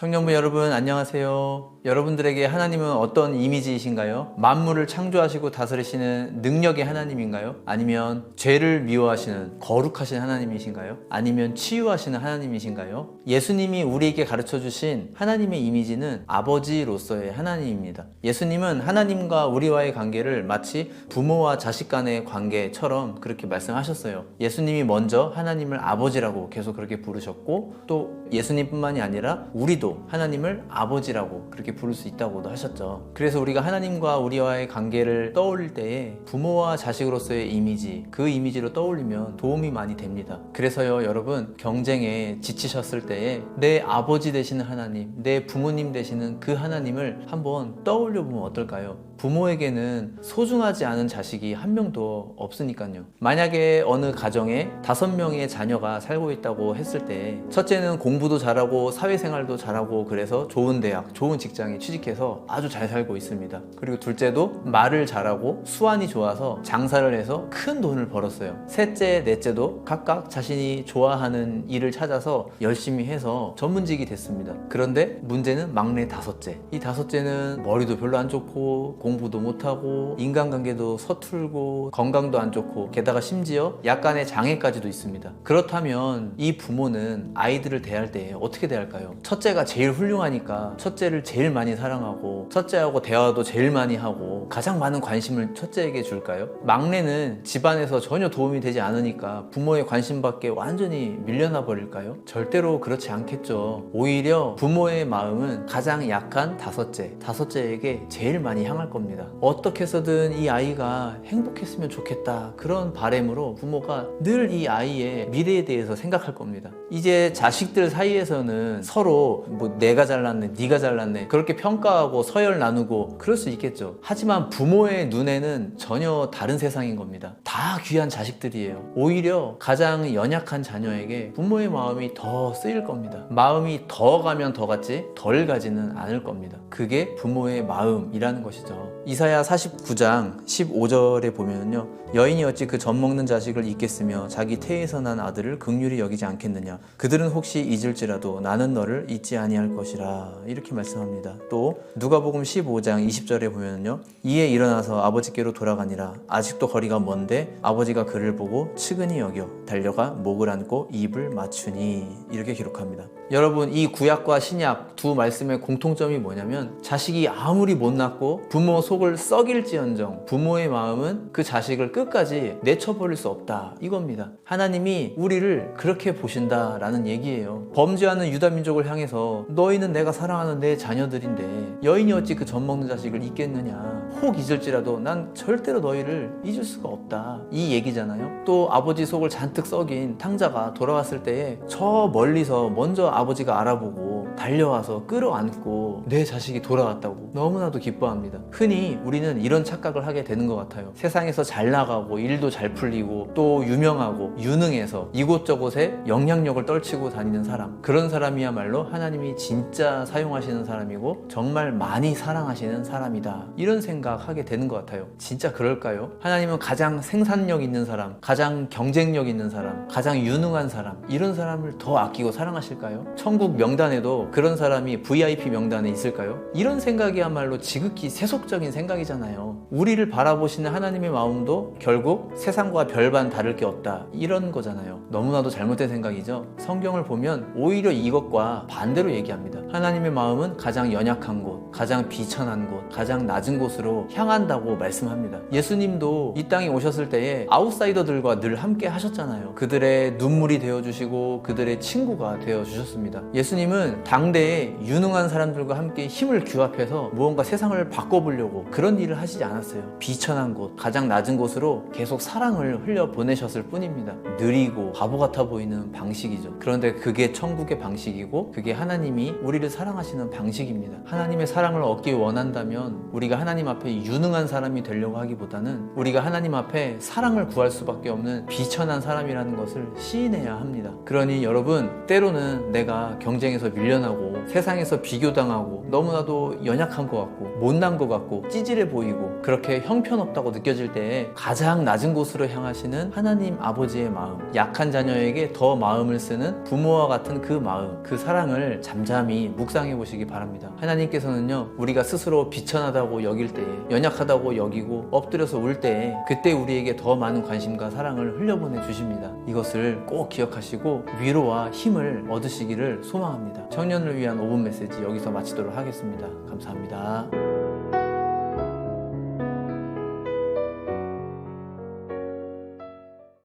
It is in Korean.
청년부 여러분 안녕하세요. 여러분들에게 하나님은 어떤 이미지이신가요? 만물을 창조하시고 다스리시는 능력의 하나님인가요? 아니면 죄를 미워하시는 거룩하신 하나님이신가요? 아니면 치유하시는 하나님이신가요? 예수님이 우리에게 가르쳐 주신 하나님의 이미지는 아버지로서의 하나님입니다. 예수님은 하나님과 우리와의 관계를 마치 부모와 자식 간의 관계처럼 그렇게 말씀하셨어요. 예수님이 먼저 하나님을 아버지라고 계속 그렇게 부르셨고, 또 예수님뿐만이 아니라 우리도 하나님을 아버지라고 그렇게 부를 수 있다고도 하셨죠. 그래서 우리가 하나님과 우리와의 관계를 떠올릴 때에 부모와 자식으로서의 이미지, 그 이미지로 떠올리면 도움이 많이 됩니다. 그래서요, 여러분, 경쟁에 지치셨을 때에 내 아버지 되시는 하나님, 내 부모님 되시는 그 하나님을 한번 떠올려 보면 어떨까요? 부모에게는 소중하지 않은 자식이 한 명도 없으니까요. 만약에 어느 가정에 5명의 자녀가 살고 있다고 했을 때, 첫째는 공부도 잘하고 사회생활도 잘하고 그래서 좋은 대학, 좋은 직장에 취직해서 아주 잘 살고 있습니다. 그리고 둘째도 말을 잘하고 수완이 좋아서 장사를 해서 큰 돈을 벌었어요. 셋째, 넷째도 각각 자신이 좋아하는 일을 찾아서 열심히 해서 전문직이 됐습니다. 그런데 문제는 막내 다섯째. 이 다섯째는 머리도 별로 안 좋고 공부도 못하고 인간관계도 서툴고 건강도 안 좋고 게다가 심지어 약간의 장애까지도 있습니다. 그렇다면 이 부모는 아이들을 대할 때 어떻게 대할까요? 첫째가 제일 훌륭하니까 첫째를 제일 많이 사랑하고 첫째하고 대화도 제일 많이 하고 가장 많은 관심을 첫째에게 줄까요? 막내는 집안에서 전혀 도움이 되지 않으니까 부모의 관심 밖에 완전히 밀려나 버릴까요? 절대로 그렇지 않겠죠. 오히려 부모의 마음은 가장 약한 다섯째에게 제일 많이 향할 겁니다. 어떻게 해서든 이 아이가 행복했으면 좋겠다, 그런 바람으로 부모가 늘 이 아이의 미래에 대해서 생각할 겁니다. 이제 자식들 사이에서는 서로 뭐 내가 잘났네, 네가 잘났네 그렇게 평가하고 서열 나누고 그럴 수 있겠죠. 하지만 부모의 눈에는 전혀 다른 세상인 겁니다. 다 귀한 자식들이에요. 오히려 가장 연약한 자녀에게 부모의 마음이 더 쓰일 겁니다. 마음이 더 가면 더 갔지 덜 가지는 않을 겁니다. 그게 부모의 마음이라는 것이죠. 이사야 49장 15절에 보면요, 여인이 어찌 그 젖 먹는 자식을 잊겠으며 자기 태에서 난 아들을 긍휼히 여기지 않겠느냐. 그들은 혹시 잊을지라도 나는 너를 잊지 아니할 것이라, 이렇게 말씀합니다. 또 누가복음 15장 20절에 보면요, 이에 일어나서 아버지께로 돌아가니라. 아직도 거리가 먼데 아버지가 그를 보고 측은히 여겨 달려가 목을 안고 입을 맞추니, 이렇게 기록합니다. 여러분, 이 구약과 신약 두 말씀의 공통점이 뭐냐면, 자식이 아무리 못났고 부모 속을 썩일지언정 부모의 마음은 그 자식을 끝까지 내쳐버릴 수 없다, 이겁니다. 하나님이 우리를 그렇게 보신다라는 얘기예요. 범죄하는 유다민족을 향해서 너희는 내가 사랑하는 내 자녀들인데 여인이 어찌 그 젖 먹는 자식을 잊겠느냐. 혹 잊을지라도 난 절대로 너희를 잊을 수가 없다, 이 얘기잖아요. 또 아버지 속을 잔뜩 썩인 탕자가 돌아왔을 때에 저 멀리서 먼저 아버지가 알아보고 달려와서 끌어안고 내 자식이 돌아왔다고 너무나도 기뻐합니다. 흔히 우리는 이런 착각을 하게 되는 것 같아요. 세상에서 잘 나가고 일도 잘 풀리고 또 유명하고 유능해서 이곳저곳에 영향력을 떨치고 다니는 사람, 그런 사람이야말로 하나님이 진짜 사용하시는 사람이고 정말 많이 사랑하시는 사람이다, 이런 생각하게 되는 것 같아요. 진짜 그럴까요? 하나님은 가장 생산력 있는 사람, 가장 경쟁력 있는 사람, 가장 유능한 사람, 이런 사람을 더 아끼고 사랑하실까요? 천국 명단에도 그런 사람이 VIP 명단에 있을까요? 이런 생각이야말로 지극히 세속적인 생각이잖아요. 우리를 바라보시는 하나님의 마음도 결국 세상과 별반 다를 게 없다, 이런 거잖아요. 너무나도 잘못된 생각이죠. 성경을 보면 오히려 이것과 반대로 얘기합니다. 하나님의 마음은 가장 연약한 곳, 가장 비천한 곳, 가장 낮은 곳으로 향한다고 말씀합니다. 예수님도 이 땅에 오셨을 때에 아웃사이더들과 늘 함께 하셨잖아요. 그들의 눈물이 되어주시고 그들의 친구가 되어주셨습니다. 예수님은 당대에 유능한 사람들과 함께 힘을 규합해서 무언가 세상을 바꿔보려고 그런 일을 하시지 않았어요. 비천한 곳, 가장 낮은 곳으로 계속 사랑을 흘려보내셨을 뿐입니다. 느리고 바보 같아 보이는 방식이죠. 그런데 그게 천국의 방식이고 그게 하나님이 우리를 사랑하시는 방식입니다. 하나님의 사랑을 얻기 원한다면 우리가 하나님 앞에 유능한 사람이 되려고 하기보다는 우리가 하나님 앞에 사랑을 구할 수밖에 없는 비천한 사람이라는 것을 시인해야 합니다. 그러니 여러분, 때로는 내가 경쟁에서 밀려나고 세상 세상에서 비교당하고 너무나도 연약한 것 같고 못난 것 같고 찌질해 보이고 그렇게 형편없다고 느껴질 때에 가장 낮은 곳으로 향하시는 하나님 아버지의 마음, 약한 자녀에게 더 마음을 쓰는 부모와 같은 그 마음, 그 사랑을 잠잠히 묵상해 보시기 바랍니다. 하나님께서는요, 우리가 스스로 비천하다고 여길 때에, 연약하다고 여기고 엎드려서 울 때에 그때 우리에게 더 많은 관심과 사랑을 흘려보내 주십니다. 이것을 꼭 기억하시고 위로와 힘을 얻으시기를 소망합니다. 청년을 위한 5분 메시지 여기서 마치도록 하겠습니다. 감사합니다.